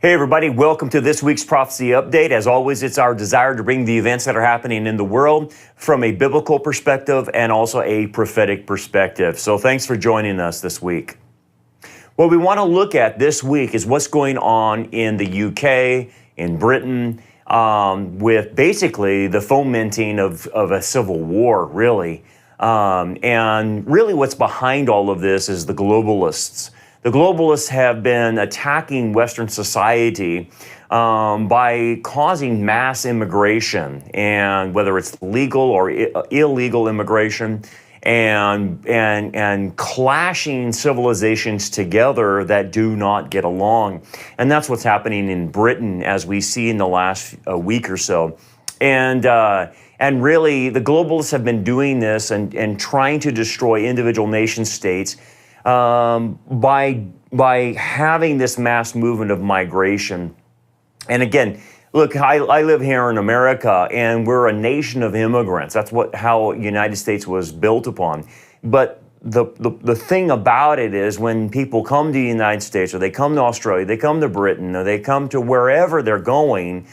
Hey everybody, welcome to this week's Prophecy Update. As always, it's our desire to bring the events that are happening in the world from a biblical perspective and also a prophetic perspective. So thanks for joining us this week. What we want to look at this week is what's going on in the UK, in Britain, with basically the fomenting of a civil war, really. And really what's behind all of this is the globalists. The globalists have been attacking Western society by causing mass immigration, and whether it's legal or illegal immigration, and clashing civilizations together that do not get along. And that's what's happening in Britain, as we see in the last week or so. And really, the globalists have been doing this and trying to destroy individual nation states by having this mass movement of migration. And again, look, I live here in America, and we're a nation of immigrants. That's how the United States was built upon. But the thing about it is, when people come to the United States, or they come to Australia, they come to Britain, or they come to wherever they're going,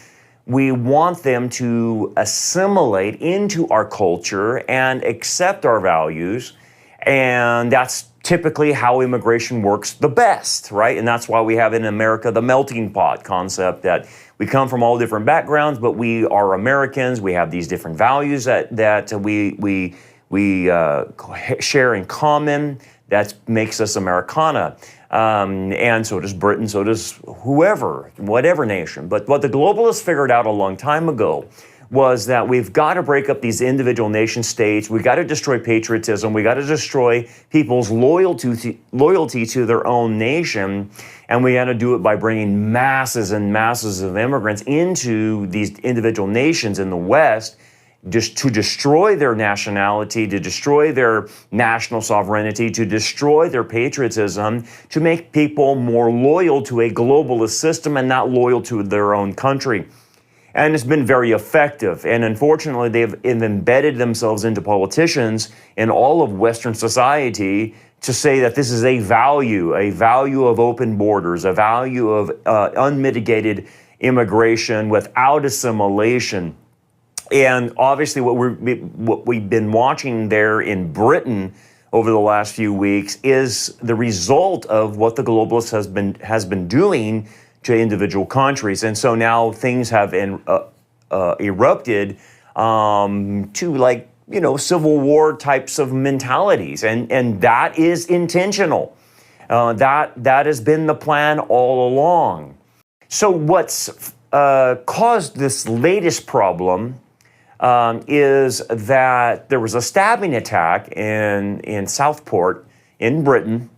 we want them to assimilate into our culture and accept our values. And that's typically how immigration works the best, right? And that's why we have in America the melting pot concept, that we come from all different backgrounds, but we are Americans. We have these different values that we share in common. That makes us Americana. And so does Britain, so does whatever nation. But what the globalists figured out a long time ago was that we've got to break up these individual nation states. We've got to destroy patriotism. We got to destroy people's loyalty to their own nation. And we got to do it by bringing masses and masses of immigrants into these individual nations in the West, just to destroy their nationality, to destroy their national sovereignty, to destroy their patriotism, to make people more loyal to a globalist system and not loyal to their own country. And it's been very effective. And unfortunately, they've embedded themselves into politicians in all of Western society to say that this is a value of open borders, a value of unmitigated immigration without assimilation. And obviously what we've been watching there in Britain over the last few weeks is the result of what the globalists has been doing to individual countries. And so now things have erupted to civil war types of mentalities. And that is intentional. That has been the plan all along. So what's caused this latest problem is that there was a stabbing attack in Southport in Britain,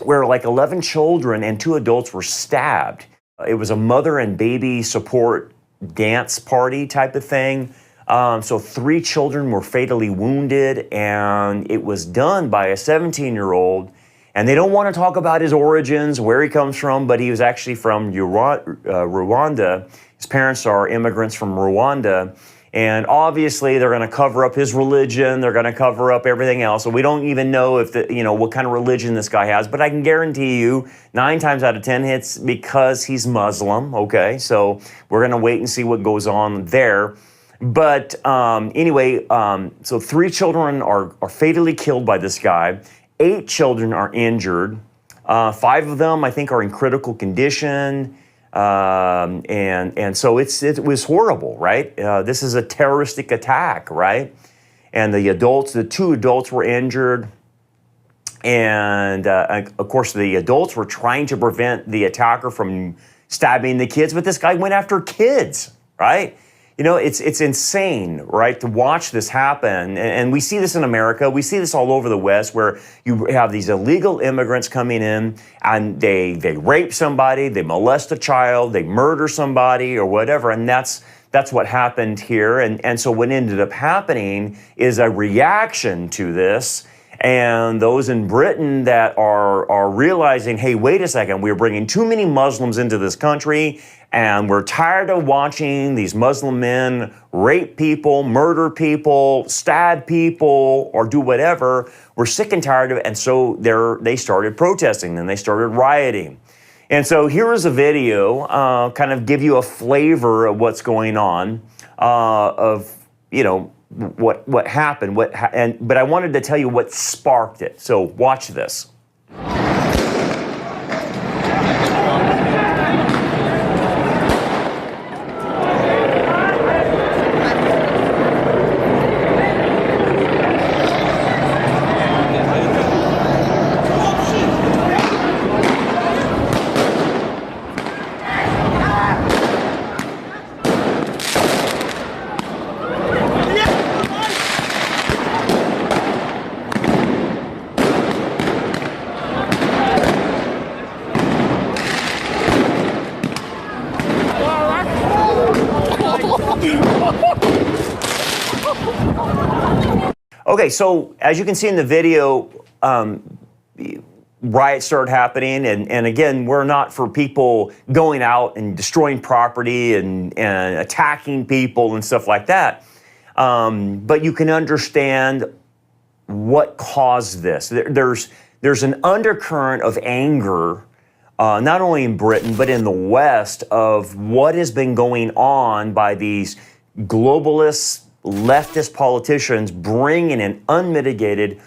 where like 11 children and 2 adults were stabbed. It was a mother and baby support dance party type of thing. So 3 children were fatally wounded, and it was done by a 17-year-old. And they don't want to talk about his origins, where he comes from, but he was actually from Rwanda. His parents are immigrants from Rwanda. And obviously, they're going to cover up his religion. They're going to cover up everything else. So we don't even know if what kind of religion this guy has. But I can guarantee you, 9 times out of 10, it's because he's Muslim. Okay, so we're going to wait and see what goes on there. But anyway, so 3 children are fatally killed by this guy. 8 children are injured. 5 of them, I think, are in critical condition. And so it was horrible, right? This is a terroristic attack, right? And the 2 adults were injured. And of course, the adults were trying to prevent the attacker from stabbing the kids, but this guy went after kids, right? It's insane, right, to watch this happen. And we see this in America. We see this all over the West, where you have these illegal immigrants coming in, and they rape somebody, they molest a child, they murder somebody or whatever. And that's what happened here. And so what ended up happening is a reaction to this. And those in Britain that are realizing, hey, wait a second, we're bringing too many Muslims into this country, and we're tired of watching these Muslim men rape people, murder people, stab people, or do whatever. We're sick and tired of it. And so they started protesting, and they started rioting. And so here is a video, kind of give you a flavor of what's going on, of, you know, what happened, but I wanted to tell you what sparked it. So watch this. Okay, so as you can see in the video, riots started happening, and again, we're not for people going out and destroying property and attacking people and stuff like that. But you can understand what caused this. There's an undercurrent of anger, not only in Britain, but in the West, of what has been going on by these globalists, leftist politicians bringing in unmitigated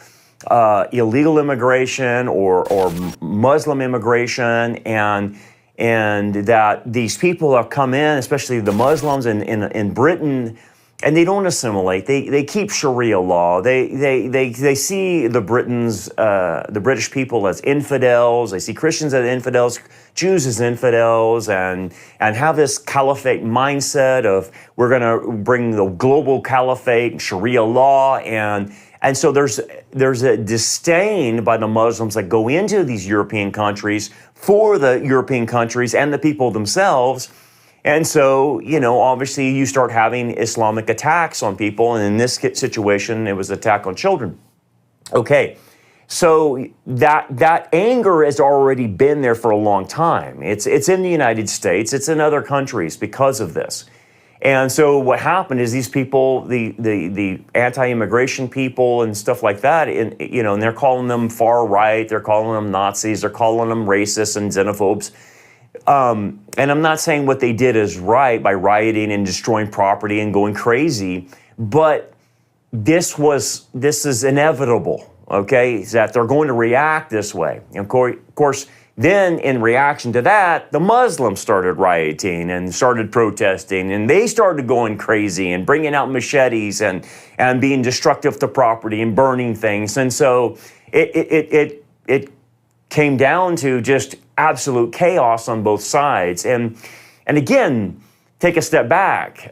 illegal immigration or Muslim immigration, and that these people have come in, especially the Muslims in Britain, and they don't assimilate. They keep Sharia law. They see the British people as infidels. They see Christians as infidels, Jews as infidels, and have this caliphate mindset of we're going to bring the global caliphate and Sharia law, and so there's a disdain by the Muslims that go into these European countries for the European countries and the people themselves. And so, you know, obviously you start having Islamic attacks on people, and in this situation, it was an attack on children. Okay, so that anger has already been there for a long time. It's in the United States, it's in other countries because of this. And so what happened is these people, the anti-immigration people and stuff like that, and they're calling them far right, they're calling them Nazis, they're calling them racists and xenophobes. And I'm not saying what they did is right by rioting and destroying property and going crazy, but this is inevitable, okay? Is that they're going to react this way. And of course, then in reaction to that, the Muslims started rioting and started protesting, and they started going crazy and bringing out machetes and being destructive to property and burning things. And so it came down to just absolute chaos on both sides. And again, take a step back.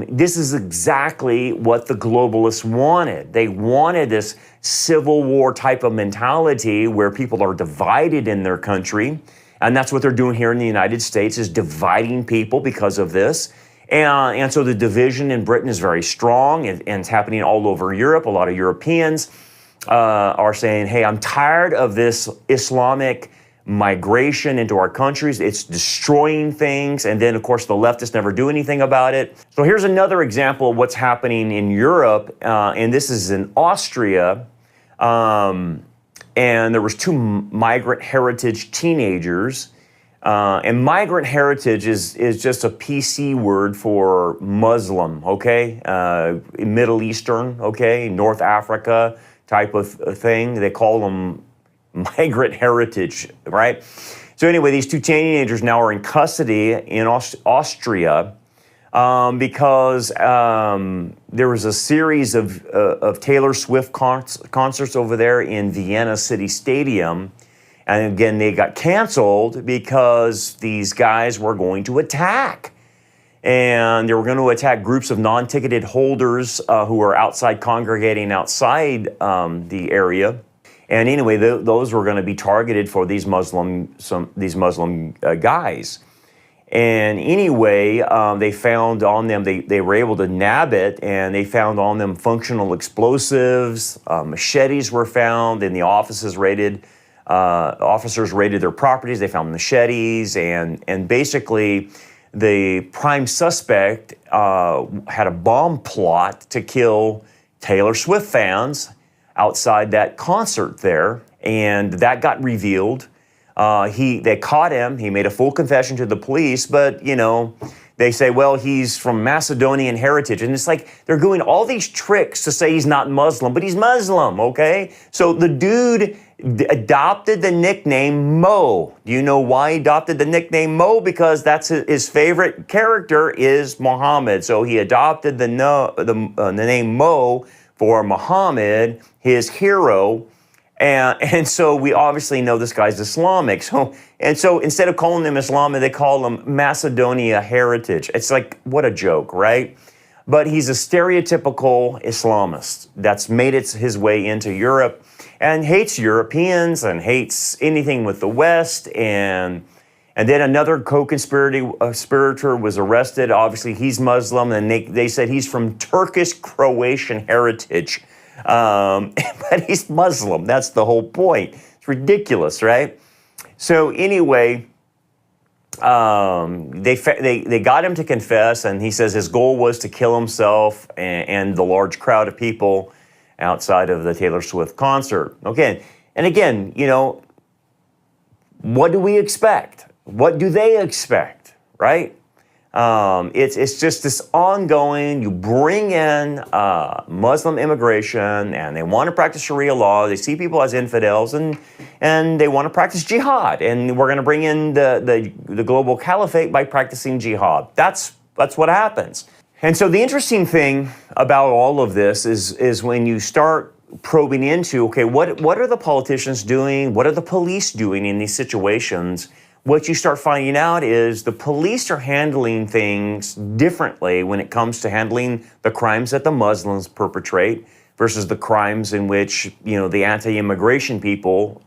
This is exactly what the globalists wanted. They wanted this civil war type of mentality where people are divided in their country. And that's what they're doing here in the United States, is dividing people because of this. And so the division in Britain is very strong, and it's happening all over Europe. A lot of Europeans are saying, hey, I'm tired of this Islamic migration into our countries. It's destroying things. And then, of course, the leftists never do anything about it. So here's another example of what's happening in Europe. And this is in Austria. And there was two migrant heritage teenagers. And migrant heritage is just a PC word for Muslim, okay? Middle Eastern, okay? North Africa type of thing. They call them migrant heritage, right? So anyway, these two teenagers now are in custody in Austria because there was a series of Taylor Swift concerts over there in Vienna City Stadium. And again, they got canceled because these guys were going to attack. And they were going to attack groups of non-ticketed holders who were outside, congregating outside the area. And anyway, those were going to be targeted for these Muslim guys. And anyway, they found on them, they were able to nab it, and they found on them functional explosives, machetes were found, and the officers raided their properties. They found machetes, and basically the prime suspect had a bomb plot to kill Taylor Swift fans outside that concert there, and that got revealed. They caught him. He made a full confession to the police, but they say, well, he's from Macedonian heritage. And it's like they're doing all these tricks to say he's not Muslim, but he's Muslim, okay? So the dude adopted the nickname Mo. Do you know why he adopted the nickname Mo? Because that's his favorite character is Muhammad. So he adopted the name Mo for Muhammad, his hero. And so we obviously know this guy's Islamic. So instead of calling him Islamic, they call him Macedonia heritage. It's like, what a joke, right? But he's a stereotypical Islamist that's made his way into Europe and hates Europeans and hates anything with the West. And then another co-conspirator was arrested. Obviously, he's Muslim, and they said he's from Turkish-Croatian heritage. But he's Muslim. That's the whole point. It's ridiculous, right? So anyway, they got him to confess, and he says his goal was to kill himself and the large crowd of people outside of the Taylor Swift concert. Okay, and again, what do we expect? What do they expect, right? It's just this ongoing, you bring in Muslim immigration and they want to practice Sharia law. They see people as infidels and they want to practice jihad. And we're going to bring in the global caliphate by practicing jihad. That's what happens. And so the interesting thing about all of this is when you start probing into, okay, what are the politicians doing? What are the police doing in these situations? What you start finding out is the police are handling things differently when it comes to handling the crimes that the Muslims perpetrate versus the crimes in which, the anti-immigration people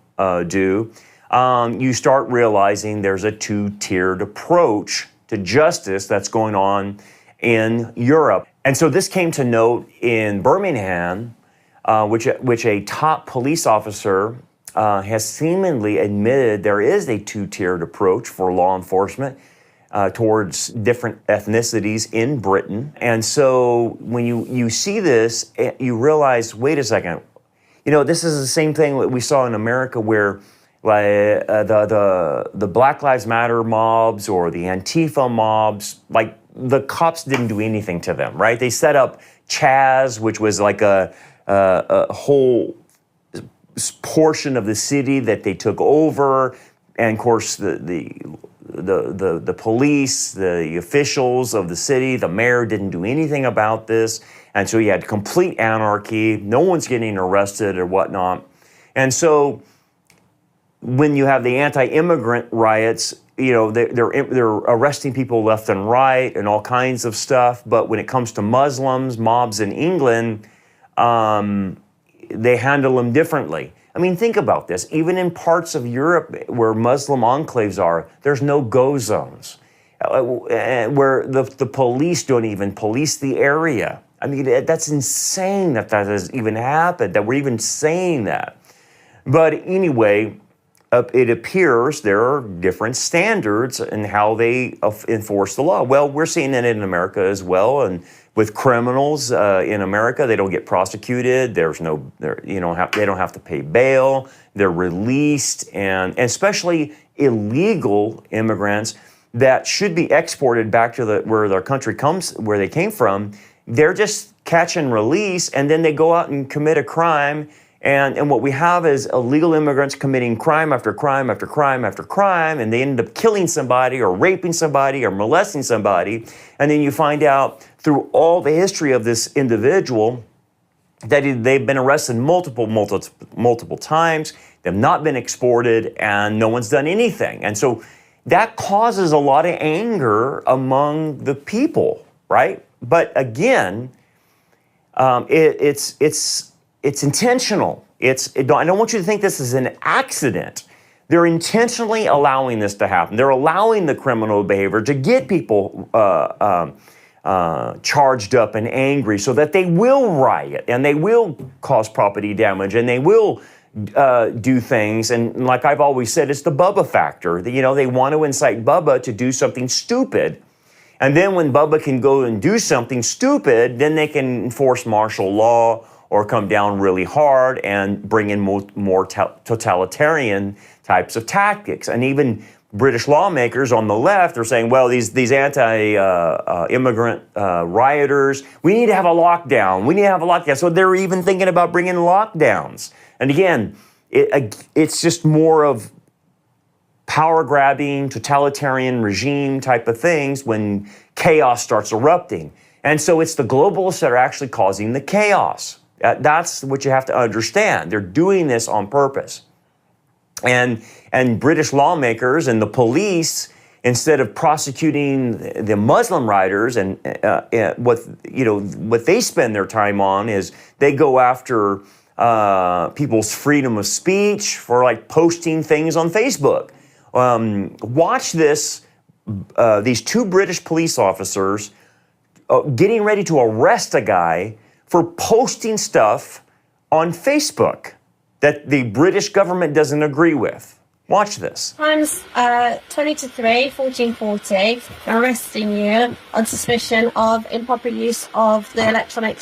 do. You start realizing there's a two-tiered approach to justice that's going on in Europe. And so this came to note in Birmingham, which a top police officer has seemingly admitted there is a two-tiered approach for law enforcement towards different ethnicities in Britain. And so when you see this, you realize, wait a second, this is the same thing that we saw in America where the Black Lives Matter mobs or the Antifa mobs, like the cops didn't do anything to them, right? They set up Chaz, which was like a whole portion of the city that they took over, and of course the police, the officials of the city, the mayor didn't do anything about this, and so you had complete anarchy. No one's getting arrested or whatnot, and so when you have the anti-immigrant riots, they're arresting people left and right and all kinds of stuff. But when it comes to Muslims, mobs in England, they handle them differently. I mean, think about this. Even in parts of Europe where Muslim enclaves are, there's no go zones, where the police don't even police the area. I mean, that's insane that has even happened, that we're even saying that. But anyway, it appears there are different standards in how they enforce the law. Well, we're seeing it in America as well, and with criminals in America, they don't get prosecuted. They don't have to pay bail. They're released, and especially illegal immigrants that should be exported back to where their country where they came from. They're just catch and release, and then they go out and commit a crime. And what we have is illegal immigrants committing crime after crime after crime after crime, and they end up killing somebody or raping somebody or molesting somebody. And then you find out through all the history of this individual that they've been arrested multiple times, they've not been exported, and no one's done anything. And so that causes a lot of anger among the people, right? But again, it's intentional. I don't want you to think this is an accident. They're intentionally allowing this to happen. They're allowing the criminal behavior to get people charged up and angry so that they will riot and they will cause property damage and they will do things. And like I've always said, it's the Bubba factor. They want to incite Bubba to do something stupid. And then when Bubba can go and do something stupid, then they can enforce martial law or come down really hard and bring in more totalitarian types of tactics. And even British lawmakers on the left are saying, well, these anti-immigrant rioters, we need to have a lockdown. We need to have a lockdown. So they're even thinking about bringing lockdowns. And again, it's just more of power-grabbing, totalitarian regime type of things when chaos starts erupting. And so it's the globalists that are actually causing the chaos. That's what you have to understand. They're doing this on purpose. And British lawmakers and the police, instead of prosecuting the Muslim rioters, and what they spend their time on is they go after people's freedom of speech for like posting things on Facebook. Watch this, these two British police officers getting ready to arrest a guy for posting stuff on Facebook that the British government doesn't agree with. Watch this. Times 20 to 3, 1440, arresting you on suspicion of improper use of the electronic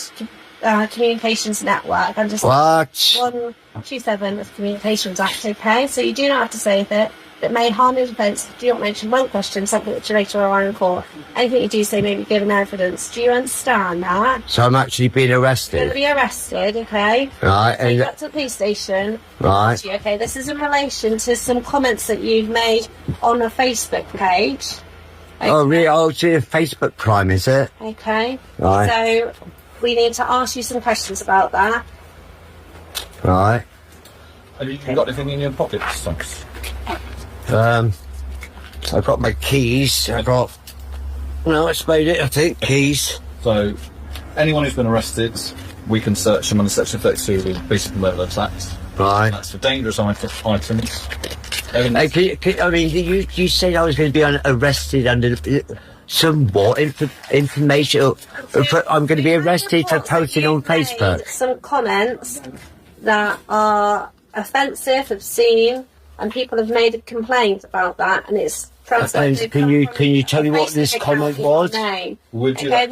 communications network under Section 127 of the Communications Act, okay? So you do not have to say that may harm your defence. Do not mention one question, something which you later are in court. Anything you do say may be given evidence. Do you understand that? So I'm actually being arrested? You're going to be arrested, okay? Right. So you got to the police station. Right. Okay, this is in relation to some comments that you've made on a Facebook page. Okay. Oh, really? Oh, it's a Facebook crime, is it? Okay. Right. So we need to ask you some questions about that. Right. Have you got anything in your pockets? I've got my keys. It's made it, I think, keys. So, anyone who's been arrested, we can search them under Section 32 of the Basic Criminal Tax. Right. That's for dangerous items. You said I was going to be arrested under some what information? I'm going to be arrested for posting on Facebook. Some comments that are offensive, obscene, and people have made a complaint about that, and it's can you tell me what this comment was? Okay, we'll do that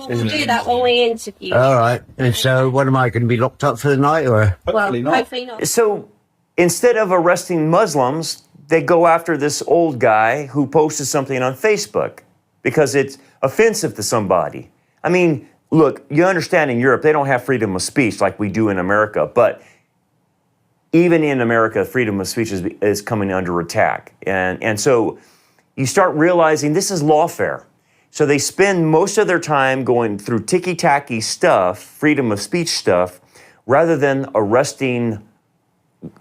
when we interview. All right. And so, what am I going to be locked up for the night, or? Hopefully not. So, instead of arresting Muslims, they go after this old guy who posted something on Facebook because it's offensive to somebody. I mean, look, you understand in Europe, they don't have freedom of speech like we do in America, but even in America, freedom of speech is coming under attack. And so you start realizing this is lawfare. So they spend most of their time going through ticky-tacky stuff, freedom of speech stuff, rather than arresting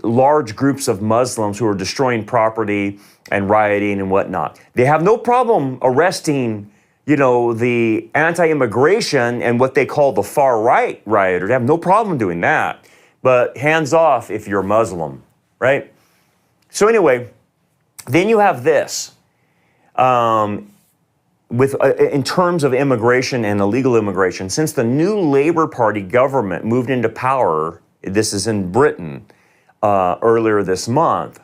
large groups of Muslims who are destroying property and rioting and whatnot. They have no problem arresting, the anti-immigration and what they call the far-right rioters. They have no problem doing that. But hands off if you're Muslim, right? So anyway, then you have this. In terms of immigration and illegal immigration, since the new Labour Party government moved into power, this is in Britain, earlier this month,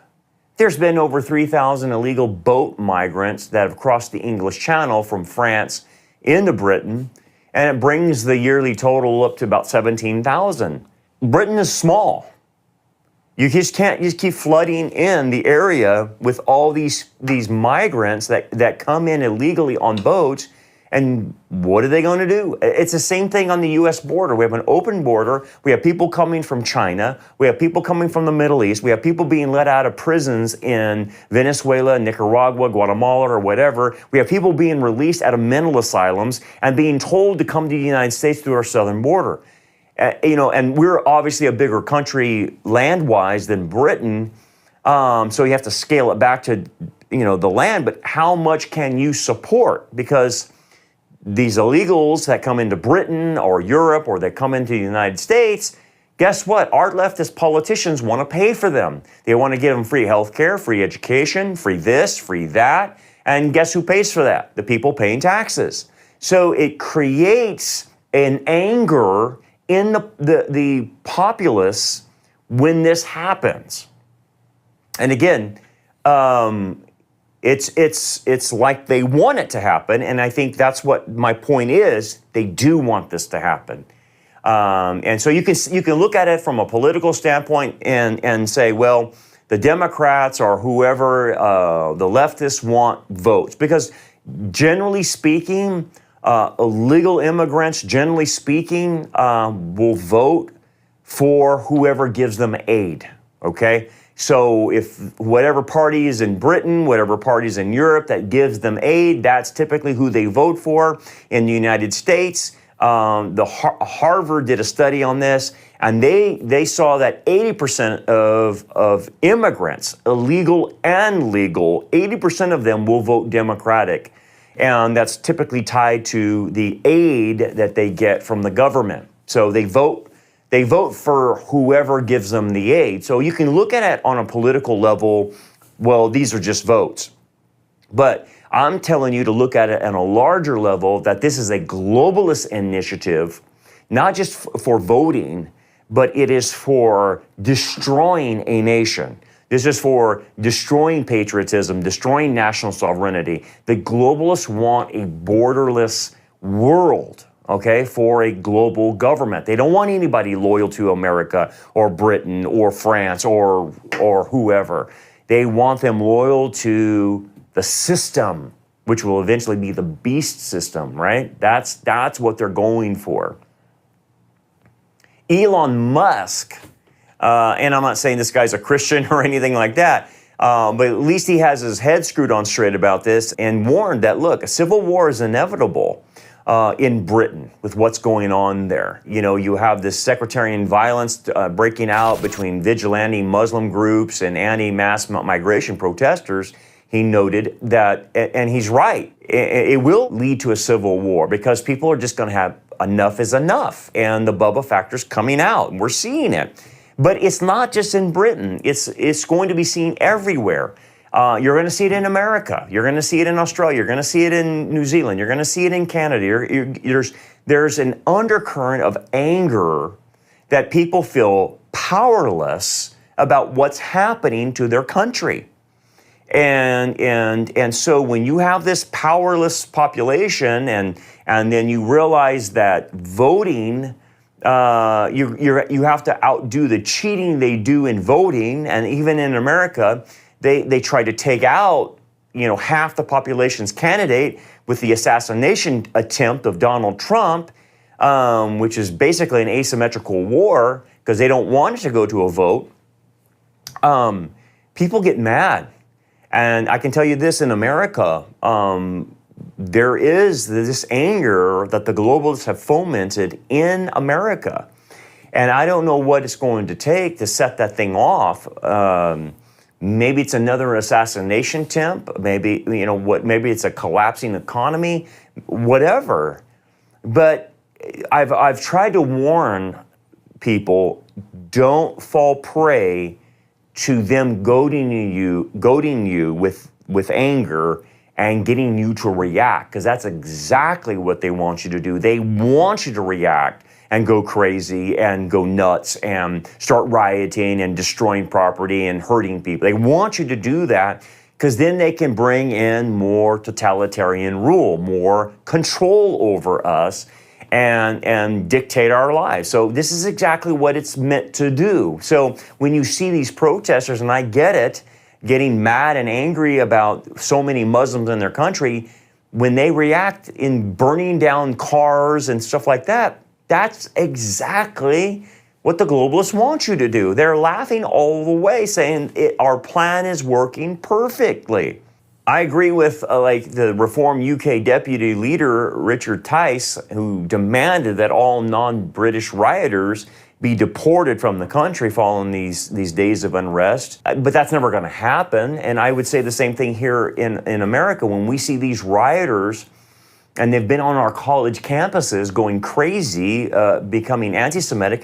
there's been over 3,000 illegal boat migrants that have crossed the English Channel from France into Britain, and it brings the yearly total up to about 17,000. Britain is small. You just can't just keep flooding in the area with all these migrants that come in illegally on boats. And what are they going to do? It's the same thing on the U.S. border. We have an open border. We have people coming from China. We have people coming from the Middle East. We have people being let out of prisons in Venezuela, Nicaragua, Guatemala, or whatever. We have people being released out of mental asylums and being told to come to the United States through our southern border. And we're obviously a bigger country land-wise than Britain, so you have to scale it back to, the land. But how much can you support? Because these illegals that come into Britain or Europe or that come into the United States, guess what? Our leftist politicians want to pay for them. They want to give them free health care, free education, free this, free that. And guess who pays for that? The people paying taxes. So it creates an anger in the populace when this happens. And again, it's like they want it to happen, and I think that's what my point is. They do want this to happen. And so you can look at it from a political standpoint and say, well, the Democrats or whoever, the leftists want votes. Because generally speaking, illegal immigrants, generally speaking, will vote for whoever gives them aid, okay? So if whatever party is in Britain, whatever party is in Europe that gives them aid, that's typically who they vote for. In the United States, Harvard did a study on this, and they saw that 80% of immigrants, illegal and legal, 80% of them will vote Democratic. And that's typically tied to the aid that they get from the government. So they vote for whoever gives them the aid. So you can look at it on a political level, well, these are just votes. But I'm telling you to look at it on a larger level, that this is a globalist initiative, not just for voting, but it is for destroying a nation. This is for destroying patriotism, destroying national sovereignty. The globalists want a borderless world, okay, for a global government. They don't want anybody loyal to America or Britain or France or whoever. They want them loyal to the system, which will eventually be the beast system, right? That's what they're going for. Elon Musk, and I'm not saying this guy's a Christian or anything like that, but at least he has his head screwed on straight about this and warned that, look, a civil war is inevitable in Britain with what's going on there. You know, you have this sectarian violence breaking out between vigilante Muslim groups and anti-mass migration protesters. He noted that, and he's right, it will lead to a civil war because people are just going to have enough is enough, and the Bubba factor's coming out, and we're seeing it. But it's not just in Britain. It's going to be seen everywhere. You're going to see it in America. You're going to see it in Australia. You're going to see it in New Zealand. You're going to see it in Canada. There's an undercurrent of anger that people feel powerless about what's happening to their country. And so when you have this powerless population and then you realize that voting, you have to outdo the cheating they do in voting, and even in America, they try to take out, half the population's candidate with the assassination attempt of Donald Trump, which is basically an asymmetrical war because they don't want it to go to a vote. People get mad. And I can tell you this, in America, there is this anger that the globalists have fomented in America. And I don't know what it's going to take to set that thing off. Maybe it's another assassination attempt. Maybe, maybe it's a collapsing economy, whatever. But I've tried to warn people, don't fall prey to them goading you with anger and getting you to react, because that's exactly what they want you to do. They want you to react and go crazy and go nuts and start rioting and destroying property and hurting people. They want you to do that because then they can bring in more totalitarian rule, more control over us, and dictate our lives. So this is exactly what it's meant to do. So when you see these protesters, and I get it, getting mad and angry about so many Muslims in their country, when they react in burning down cars and stuff like that, that's exactly what the globalists want you to do. They're laughing all the way, saying our plan is working perfectly. I agree with the Reform UK deputy leader, Richard Tice, who demanded that all non-British rioters be deported from the country following these days of unrest. But that's never going to happen. And I would say the same thing here in America. When we see these rioters, and they've been on our college campuses going crazy, becoming anti-Semitic,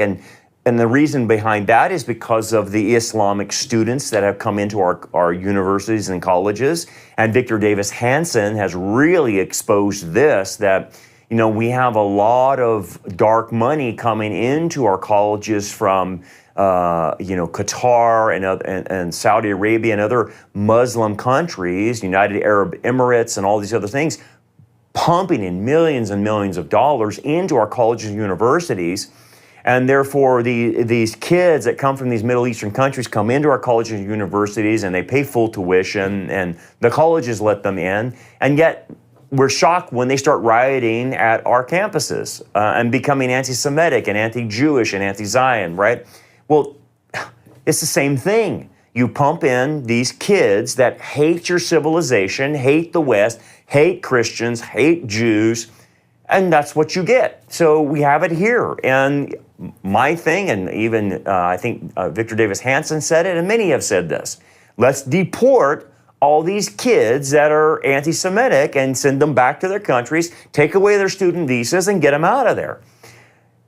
and the reason behind that is because of the Islamic students that have come into our universities and colleges. And Victor Davis Hanson has really exposed this, that, we have a lot of dark money coming into our colleges from, Qatar and Saudi Arabia and other Muslim countries, United Arab Emirates and all these other things, pumping in millions and millions of dollars into our colleges and universities. And therefore, these kids that come from these Middle Eastern countries come into our colleges and universities, and they pay full tuition, and the colleges let them in. And yet, we're shocked when they start rioting at our campuses and becoming anti-Semitic and anti-Jewish and anti-Zion, right? Well, it's the same thing. You pump in these kids that hate your civilization, hate the West, hate Christians, hate Jews, and that's what you get. So we have it here. And my thing, and even I think Victor Davis Hanson said it, and many have said this, let's deport all these kids that are anti-Semitic and send them back to their countries, take away their student visas, and get them out of there.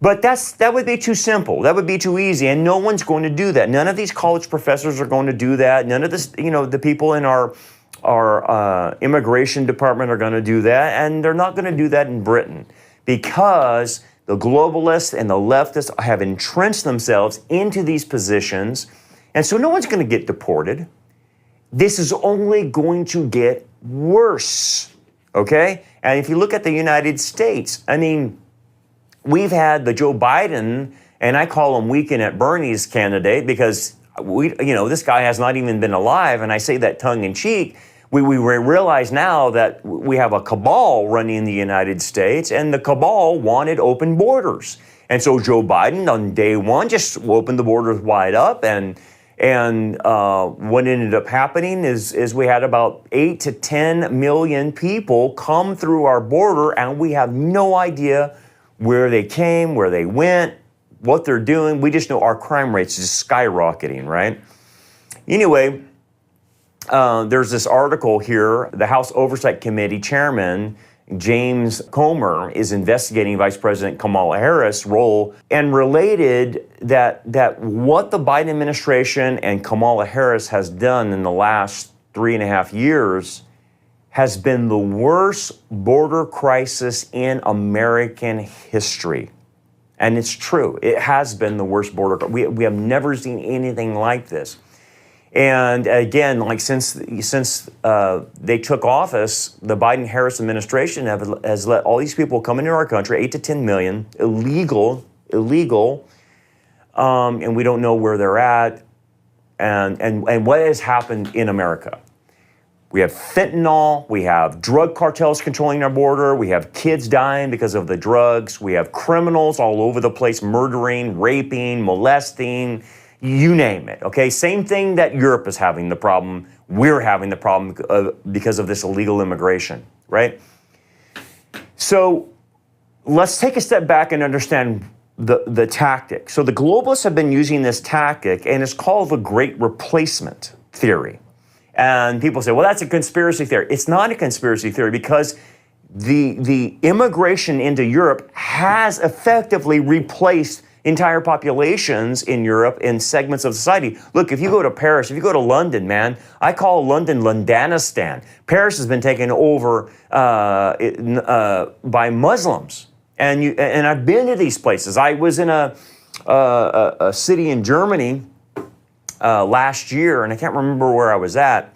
But that would be too simple. That would be too easy, and no one's going to do that. None of these college professors are going to do that. None of this, the people in our immigration department are going to do that, and they're not going to do that in Britain because the globalists and the leftists have entrenched themselves into these positions, and so no one's going to get deported. This is only going to get worse, okay? And if you look at the United States, I mean, we've had the Joe Biden, and I call him Weekend at Bernie's candidate because this guy has not even been alive, and I say that tongue in cheek. We realize now that we have a cabal running the United States, and the cabal wanted open borders. And so Joe Biden on day one just opened the borders wide up, and what ended up happening is we had about 8 to 10 million people come through our border, and we have no idea where they came, where they went, what they're doing. We just know our crime rates is skyrocketing, right? Anyway, there's this article here. The House Oversight Committee Chairman James Comer is investigating Vice President Kamala Harris' role and related that what the Biden administration and Kamala Harris has done in the last 3.5 years has been the worst border crisis in American history. And it's true. It has been the worst border. We have never seen anything like this. And again, like since they took office, the Biden-Harris administration has let all these people come into our country, 8 to 10 million, illegal, and we don't know where they're at, and what has happened in America. We have fentanyl, we have drug cartels controlling our border, we have kids dying because of the drugs, we have criminals all over the place murdering, raping, molesting, you name it, okay? Same thing that Europe is having the problem, we're having the problem because of this illegal immigration, right? So let's take a step back and understand the tactic. So the globalists have been using this tactic, and it's called the Great Replacement theory. And people say, well, that's a conspiracy theory. It's not a conspiracy theory because the immigration into Europe has effectively replaced entire populations in Europe in segments of society. Look, if you go to Paris, if you go to London, man, I call London Londanistan. Paris has been taken over by Muslims. And I've been to these places. I was in a city in Germany last year, and I can't remember where I was at,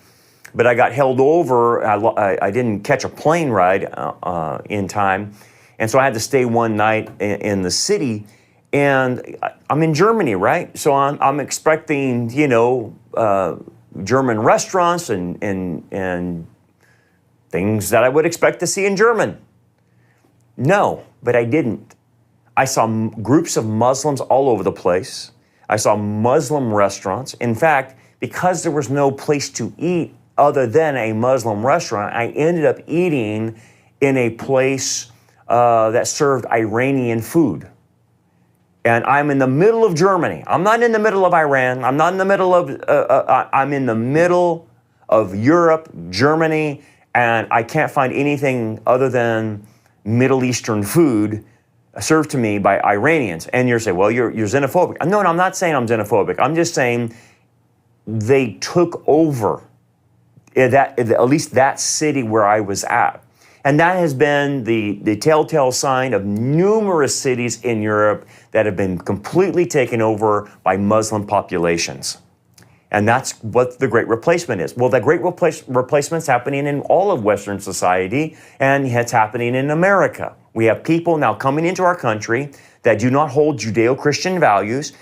but I got held over. I didn't catch a plane ride in time, and so I had to stay one night in the city. And I'm in Germany, right? So I'm expecting, German restaurants and things that I would expect to see in German. No, but I didn't. I saw groups of Muslims all over the place. I saw Muslim restaurants. In fact, because there was no place to eat other than a Muslim restaurant, I ended up eating in a place that served Iranian food. And I'm in the middle of Germany. I'm not in the middle of Iran. I'm not in the middle of, I'm in the middle of Europe, Germany, and I can't find anything other than Middle Eastern food served to me by Iranians. And you're saying, well, you're xenophobic. No, I'm not saying I'm xenophobic. I'm just saying they took over at least that city where I was at. And that has been the telltale sign of numerous cities in Europe that have been completely taken over by Muslim populations. And that's what the Great Replacement is. Well, the Great Replacement's happening in all of Western society, and it's happening in America. We have people now coming into our country that do not hold Judeo-Christian values.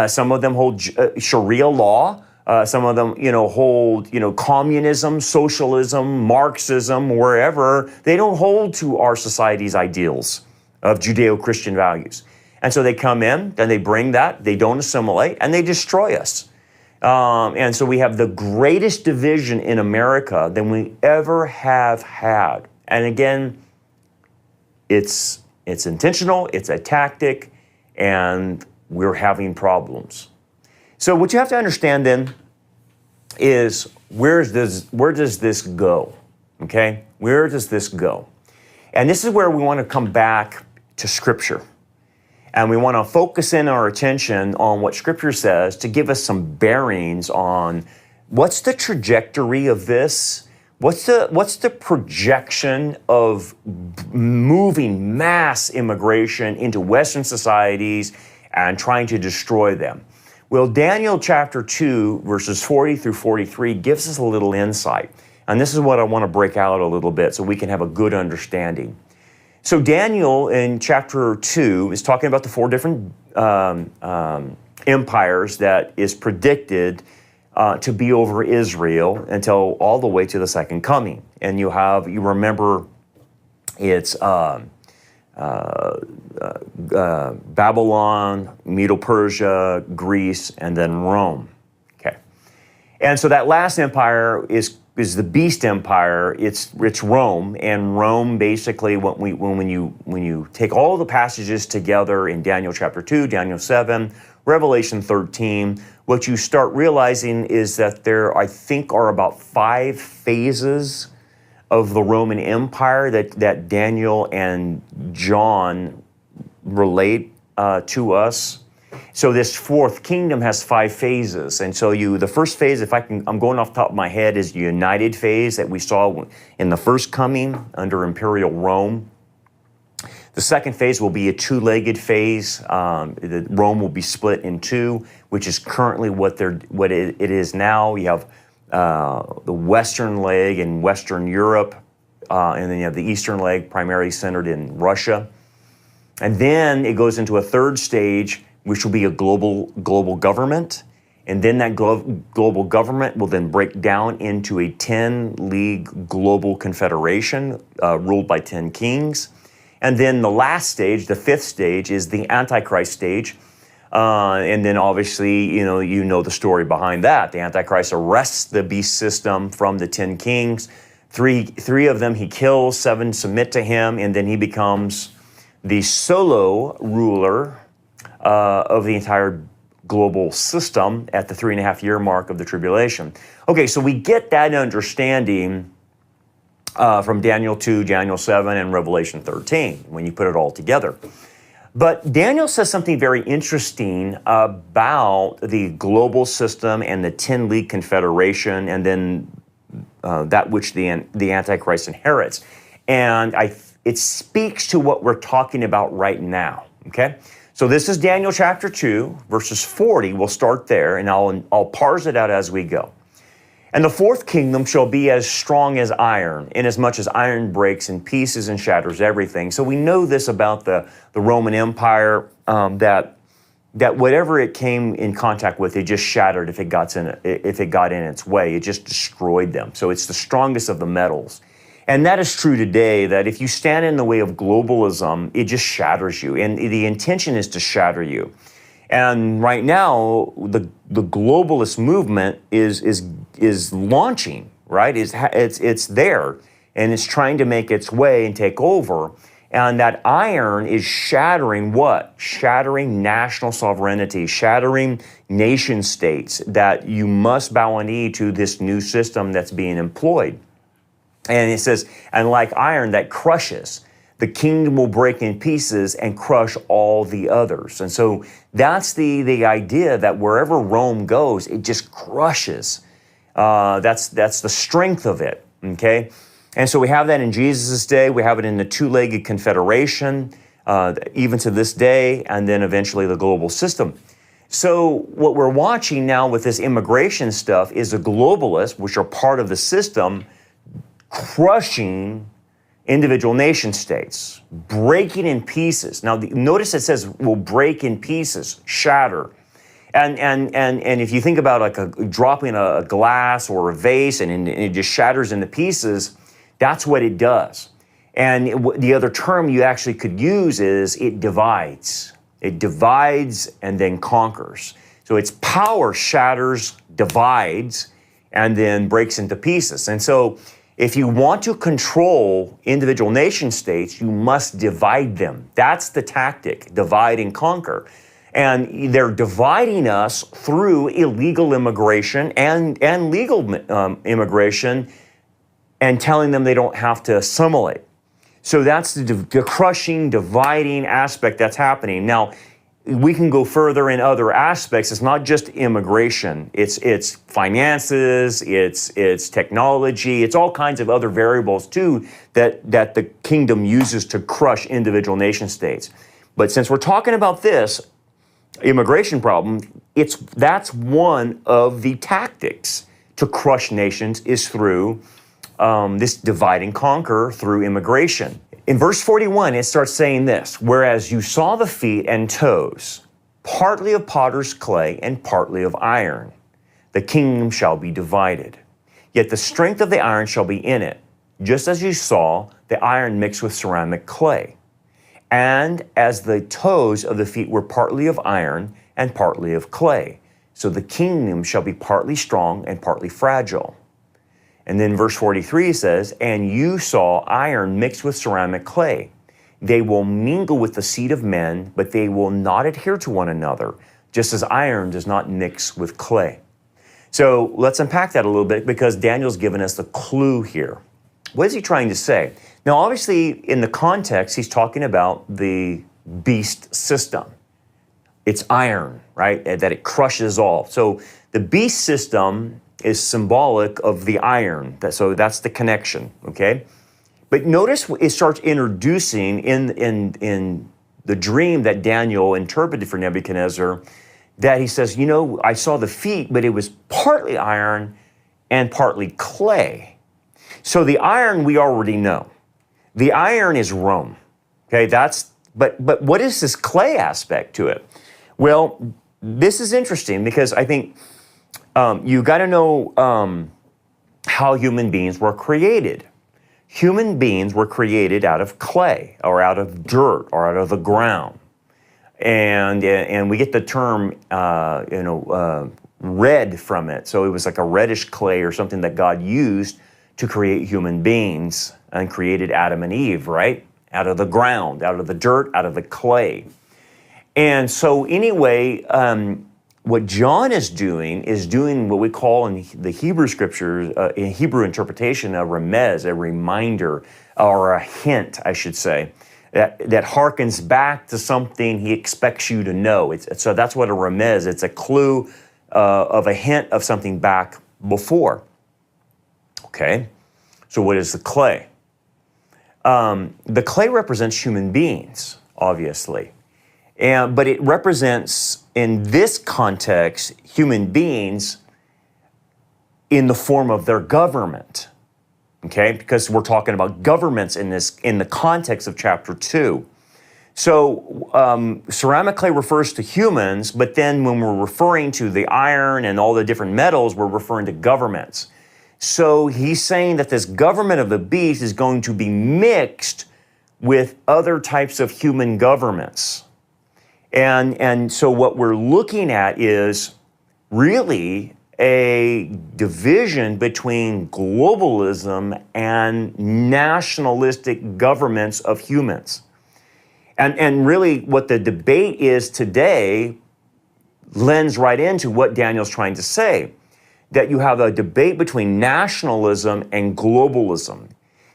Some of them hold Sharia law. Some of them, hold, communism, socialism, Marxism, wherever. They don't hold to our society's ideals of Judeo-Christian values. And so they come in, and they bring that, they don't assimilate, and they destroy us. And so we have the greatest division in America than we ever have had. And again, it's intentional, it's a tactic, and we're having problems. So what you have to understand then is where does this go? Okay? Where does this go? And this is where we want to come back to Scripture. And we want to focus in our attention on what Scripture says to give us some bearings on what's the trajectory of this. What's the projection of moving mass immigration into Western societies and trying to destroy them? Well, Daniel chapter 2, verses 40 through 43 gives us a little insight. And this is what I want to break out a little bit so we can have a good understanding. So Daniel in chapter 2 is talking about the four different empires that is predicted to be over Israel until all the way to the second coming. And you remember it's Babylon, Medo-Persia, Greece, and then Rome. Okay. And so that last empire is the beast empire. It's Rome, and Rome basically when you take all the passages together in Daniel chapter 2, Daniel 7, Revelation 13, what you start realizing is that there, I think, are about 5 phases of the Roman Empire that Daniel and John relate to us. So this fourth kingdom has 5 phases. And so the first phase, I'm going off the top of my head, is the united phase that we saw in the first coming under imperial Rome. The second phase will be a 2-legged phase. Rome will be split in 2, which is currently what it is now. You have the western leg in Western Europe, and then you have the eastern leg primarily centered in Russia. And then it goes into a third stage, which will be a global government. And then that global government will then break down into a 10-league global confederation ruled by 10 kings. And then the last stage, the 5th stage, is the Antichrist stage. And then obviously, you know the story behind that. The Antichrist arrests the beast system from the 10 kings. Three of them he kills, 7 submit to him, and then he becomes the solo ruler of the entire global system at the 3.5-year mark of the tribulation. Okay, so we get that understanding from Daniel 2, Daniel 7, and Revelation 13 when you put it all together. But Daniel says something very interesting about the global system and the 10-league confederation, and then that which the Antichrist inherits. And it speaks to what we're talking about right now, okay? So this is Daniel chapter 2, verses 40. We'll start there, and I'll parse it out as we go. And the fourth kingdom shall be as strong as iron, inasmuch as iron breaks in pieces and shatters everything. So we know this about the Roman Empire, that whatever it came in contact with, it just shattered if it got in its way. It just destroyed them. So it's the strongest of the metals. And that is true today, that if you stand in the way of globalism, it just shatters you. And the intention is to shatter you. And right now, the globalist movement is launching, right? It's there, and it's trying to make its way and take over. And that iron is shattering what? Shattering national sovereignty, shattering nation states, that you must bow a knee to this new system that's being employed. And it says, and like iron that crushes, the kingdom will break in pieces and crush all the others. And so that's the idea that wherever Rome goes, it just crushes. That's the strength of it, okay? And so we have that in Jesus' day. We have it in the 2-legged confederation, even to this day, and then eventually the global system. So what we're watching now with this immigration stuff is the globalists, which are part of the system, crushing individual nation states, breaking in pieces. Now, notice it says will break in pieces, shatter. And if you think about like dropping a glass or a vase and it just shatters into pieces, that's what it does. And the other term you actually could use is it divides. It divides and then conquers. So its power shatters, divides, and then breaks into pieces. And so if you want to control individual nation states, you must divide them. That's the tactic, divide and conquer. And they're dividing us through illegal immigration and legal immigration and telling them they don't have to assimilate. So that's the crushing, dividing aspect that's happening. Now, we can go further in other aspects. It's not just immigration. It's finances, it's technology, it's all kinds of other variables too that the kingdom uses to crush individual nation states. But since we're talking about this immigration problem, that's one of the tactics to crush nations is through this divide and conquer through immigration. In verse 41, it starts saying this, whereas you saw the feet and toes, partly of potter's clay and partly of iron, the kingdom shall be divided. Yet the strength of the iron shall be in it, just as you saw the iron mixed with ceramic clay. And as the toes of the feet were partly of iron and partly of clay, so the kingdom shall be partly strong and partly fragile. And then verse 43 says, and you saw iron mixed with ceramic clay. They will mingle with the seed of men, but they will not adhere to one another, just as iron does not mix with clay. So let's unpack that a little bit because Daniel's given us the clue here. What is he trying to say? Now, obviously, in the context, he's talking about the beast system. It's iron, right? That it crushes all. So the beast system is symbolic of the iron. So that's the connection, okay? But notice it starts introducing in the dream that Daniel interpreted for Nebuchadnezzar that he says, you know, I saw the feet, but it was partly iron and partly clay. So the iron we already know. The iron is Rome, okay? But what is this clay aspect to it? Well, this is interesting because I think you got to know how human beings were created. Human beings were created out of clay or out of dirt or out of the ground. And we get the term, red from it. So it was like a reddish clay or something that God used to create human beings and created Adam and Eve, right? Out of the ground, out of the dirt, out of the clay. And so anyway, what John is doing what we call in the Hebrew scriptures, in Hebrew interpretation, a remez, a reminder, or a hint, I should say, that harkens back to something he expects you to know. So that's what a remez, it's a clue of a hint of something back before. Okay, so what is the clay? The clay represents human beings, obviously. But it represents, in this context, human beings in the form of their government, okay? Because we're talking about governments in the context of chapter 2. So ceramic clay refers to humans, but then when we're referring to the iron and all the different metals, we're referring to governments. So he's saying that this government of the beast is going to be mixed with other types of human governments. And so what we're looking at is really a division between globalism and nationalistic governments of humans. And really what the debate is today lends right into what Daniel's trying to say, that you have a debate between nationalism and globalism.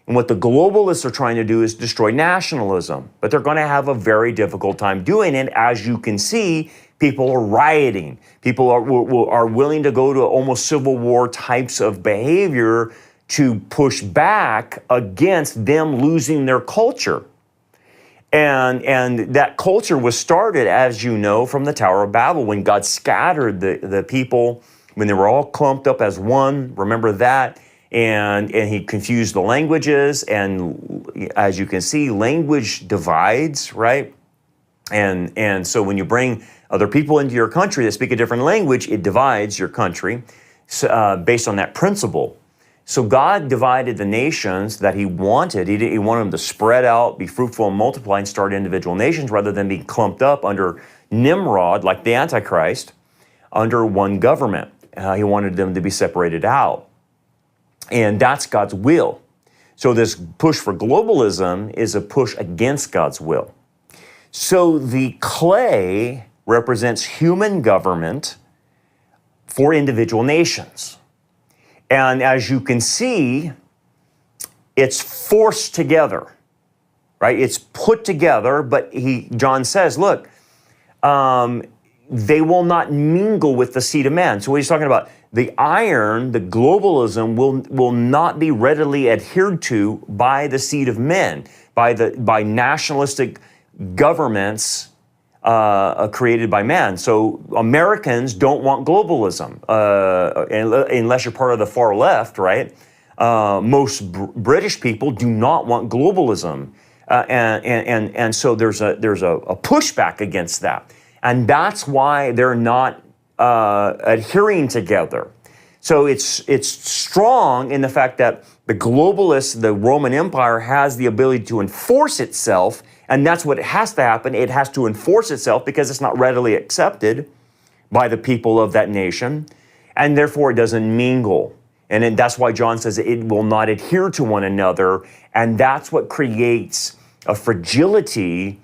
And what the globalists are trying to do is destroy nationalism, but they're going to have a very difficult time doing it. As you can see, people are rioting. People are willing to go to almost civil war types of behavior to push back against them losing their culture. And that culture was started, as you know, from the Tower of Babel when God scattered the people, when they were all clumped up as one. Remember that? and he confused the languages. And as you can see, language divides, right? And so when you bring other people into your country that speak a different language, it divides your country based on that principle. So God divided the nations that he wanted. He wanted them to spread out, be fruitful and multiply, and start individual nations rather than being clumped up under Nimrod, like the Antichrist, under one government. He wanted them to be separated out. And that's God's will. So this push for globalism is a push against God's will. So the clay represents human government for individual nations. And as you can see, it's forced together, right? It's put together, but John says, look, they will not mingle with the seed of man. So what he's talking about, the iron, the globalism will not be readily adhered to by the seed of men, by nationalistic governments created by man. So Americans don't want globalism, unless you're part of the far left, right? Most British people do not want globalism, and so there's a pushback against that, and that's why they're not adhering together. So it's strong in the fact that the globalists, the Roman Empire, has the ability to enforce itself. And that's what has to happen. It has to enforce itself because it's not readily accepted by the people of that nation. And therefore, it doesn't mingle. And that's why John says it will not adhere to one another. And that's what creates a fragility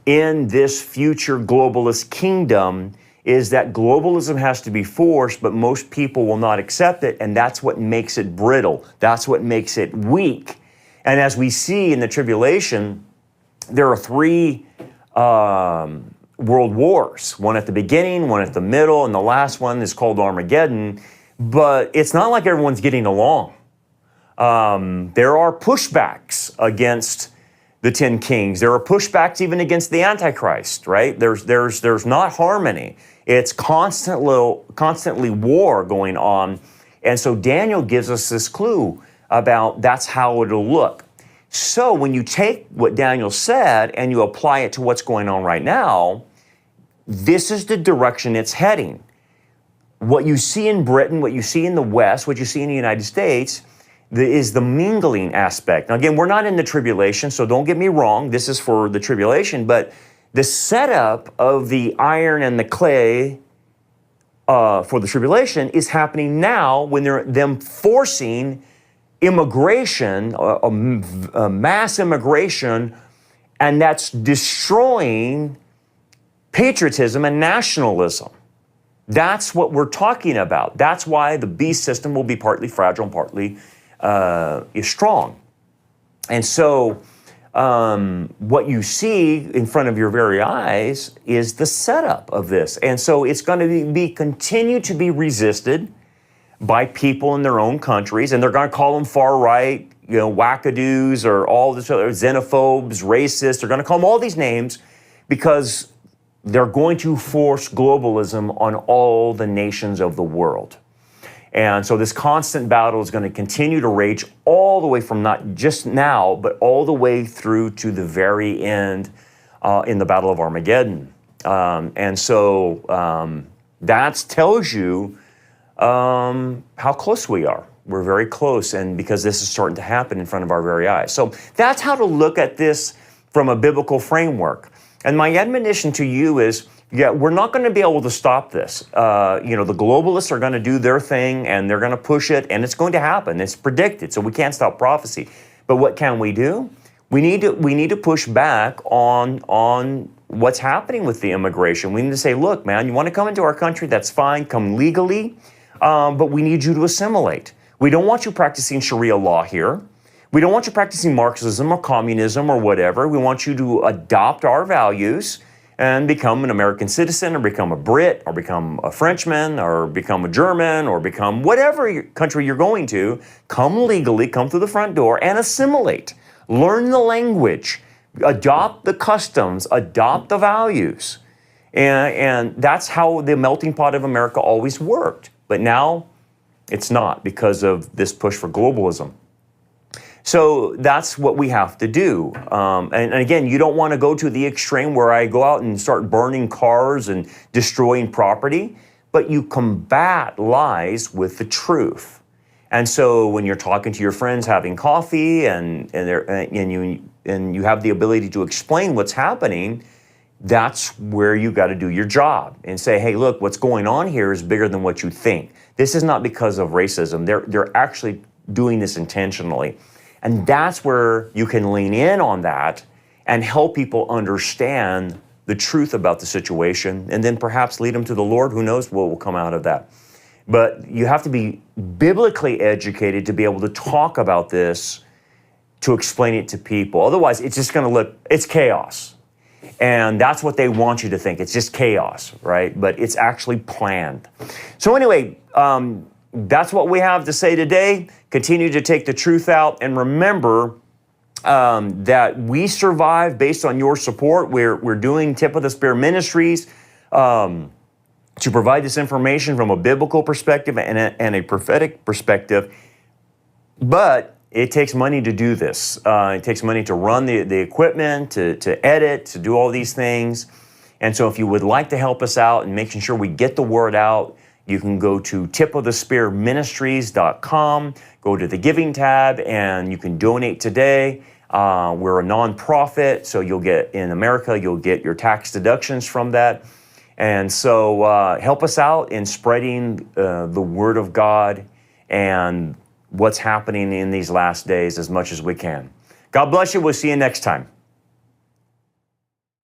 in this future globalist kingdom, is that globalism has to be forced, but most people will not accept it. And that's what makes it brittle. That's what makes it weak. And as we see in the tribulation, there are three world wars, one at the beginning, one at the middle, and the last one is called Armageddon. But it's not like everyone's getting along. There are pushbacks against the 10 kings. There are pushbacks even against the Antichrist, right? There's not harmony. It's constantly war going on. And so Daniel gives us this clue about that's how it'll look. So when you take what Daniel said and you apply it to what's going on right now, this is the direction it's heading. What you see in Britain, what you see in the West, what you see in the United States is the mingling aspect. Now, again, we're not in the tribulation, so don't get me wrong. This is for the tribulation, but the setup of the iron and the clay for the tribulation is happening now when they're them forcing immigration, mass immigration, and that's destroying patriotism and nationalism. That's what we're talking about. That's why the beast system will be partly fragile and partly is strong. And so what you see in front of your very eyes is the setup of this. And so it's going to continue to be resisted by people in their own countries, and they're going to call them far right, wackadoos, or all this other xenophobes, racists. They're going to call them all these names because they're going to force globalism on all the nations of the world. And so this constant battle is going to continue to rage all the way from not just now, but all the way through to the very end in the Battle of Armageddon. And so that tells you how close we are. We're very close, and because this is starting to happen in front of our very eyes. So that's how to look at this from a biblical framework. And my admonition to you is, we're not going to be able to stop this. The globalists are going to do their thing, and they're going to push it, and it's going to happen. It's predicted, so we can't stop prophecy. But what can we do? We need to push back on what's happening with the immigration. We need to say, look, man, you want to come into our country? That's fine. Come legally. But we need you to assimilate. We don't want you practicing Sharia law here. We don't want you practicing Marxism or communism or whatever. We want you to adopt our values and become an American citizen, or become a Brit, or become a Frenchman, or become a German, or become whatever country you're going to. Come legally, come through the front door and assimilate. Learn the language, adopt the customs, adopt the values. And that's how the melting pot of America always worked. But now It's not, because of this push for globalism. So that's what we have to do. And again, you don't want to go to the extreme where I go out and start burning cars and destroying property, but you combat lies with the truth. And so when you're talking to your friends, having coffee, and you have the ability to explain what's happening, that's where you got to do your job and say, hey, look, what's going on here is bigger than what you think. This is not because of racism. They're actually doing this intentionally. And that's where you can lean in on that and help people understand the truth about the situation, and then perhaps lead them to the Lord. Who knows what will come out of that. But you have to be biblically educated to be able to talk about this, to explain it to people. Otherwise, it's just going to look, it's chaos. And that's what they want you to think. It's just chaos, right? But it's actually planned. So anyway, that's what we have to say today. Continue to take the truth out, and remember that we survive based on your support. We're doing Tip of the Spear Ministries to provide this information from a biblical perspective and a prophetic perspective. But it takes money to do this. It takes money to run the equipment, to edit, to do all these things. And so if you would like to help us out in making sure we get the word out, you can go to tipofthespearministries.com, go to the giving tab, and you can donate today. We're a nonprofit, so in America, you'll get your tax deductions from that. And so help us out in spreading the word of God and what's happening in these last days as much as we can. God bless you. We'll see you next time.